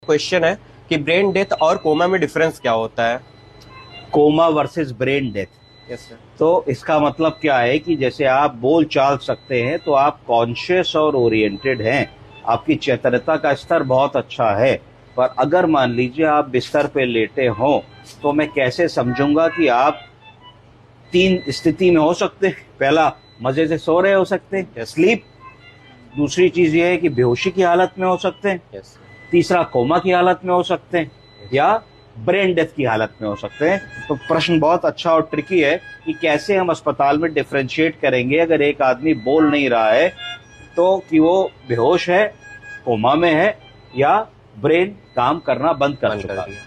Question है कि brain death और कोमा में डिफरेंस क्या होता है? Coma versus brain death. Yes sir. तो इसका मतलब क्या है कि जैसे आप बोल चाल सकते हैं तो आप कॉन्शियस और ओरिएंटेड हैं, आपकी चैतन्यता का स्तर बहुत अच्छा है, पर अगर मान लीजिए आप बिस्तर पे लेटे हो तो मैं कैसे समझूंगा कि आप तीन स्थिति में हो सकते हैं। पहला, मजे से सो रहे हो सकते हैं, स्लीप। दूसरी चीज ये है कि बेहोशी की हालत में हो सकते हैं। यस। तीसरा, कोमा की हालत में हो सकते हैं, या ब्रेन डेथ की हालत में हो सकते हैं। तो प्रश्न बहुत अच्छा और ट्रिकी है कि कैसे हम अस्पताल में डिफरेंशिएट करेंगे अगर एक आदमी बोल नहीं रहा है तो कि वो बेहोश है, कोमा में है, या ब्रेन काम करना बंद कर चुका है।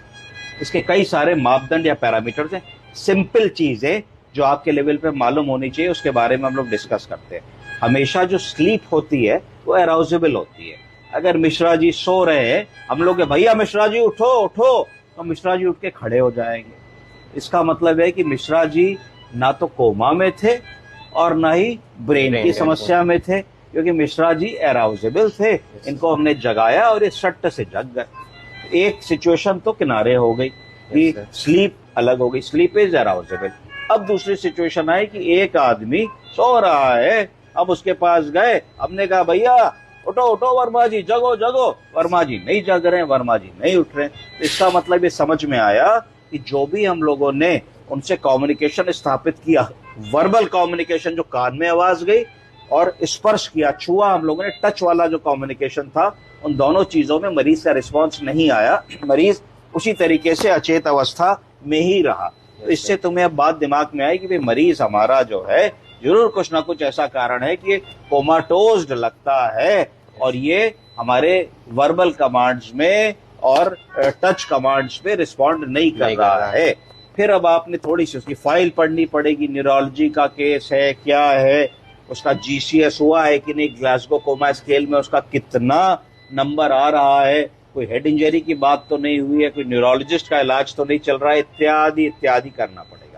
इसके कई सारे मापदंड या पैरामीटर्स हैं। सिंपल चीजें जो आपके लेवल पे मालूम होनी चाहिए उसके बारे में हम लोग डिस्कस करते हैं। हमेशा जो स्लीप होती है वो अराउजेबल होती है। अगर मिश्रा जी सो रहे हैं, हम लोग भैया मिश्रा जी उठो उठो, तो मिश्रा जी उठ के खड़े हो जाएंगे। इसका मतलब है कि मिश्रा जी ना तो कोमा में थे और ना ही ब्रेन की समस्या में थे, क्योंकि मिश्रा जी अराउजेबल थे। इनको हमने जगाया और ये सट्ट से जग गए। एक सिचुएशन तो किनारे हो गई कि स्लीप अलग हो गई, स्लीप इज अराउजेबल। अब दूसरी सिचुएशन आई कि एक आदमी सो रहा है, हम उसके पास गए, हमने कहा भैया उठो उठो वर्मा जी, जगो जगो। वर्मा जी नहीं जग रहे हैं, वर्मा जी नहीं उठ रहे हैं। तो इसका मतलब ये समझ में आया कि जो भी हम लोगों ने उनसे कम्युनिकेशन स्थापित किया, वर्बल कम्युनिकेशन जो कान में आवाज गई, और स्पर्श किया, छुआ हम लोगों ने, टच वाला जो कम्युनिकेशन था, उन दोनों चीजों में मरीज का रिस्पॉन्स नहीं आया। मरीज उसी तरीके से अचेत अवस्था में ही रहा। तो इससे तुम्हें अब बात दिमाग में आई कि भाई मरीज हमारा जो है जरूर कुछ ना कुछ ऐसा कारण है कि कोमाटोज्ड लगता है, और ये हमारे वर्बल कमांड्स में और टच कमांड्स में रिस्पॉन्ड नहीं कर रहा है। फिर अब आपने थोड़ी सी उसकी फाइल पढ़नी पड़ेगी, न्यूरोलॉजी का केस है, क्या है, उसका जीसीएस हुआ है कि नहीं, ग्लासगो कोमा स्केल में उसका कितना नंबर आ रहा है, कोई हेड इंजरी की बात तो नहीं हुई है, कोई न्यूरोलॉजिस्ट का इलाज तो नहीं चल रहा है, इत्यादि इत्यादि करना पड़ेगा।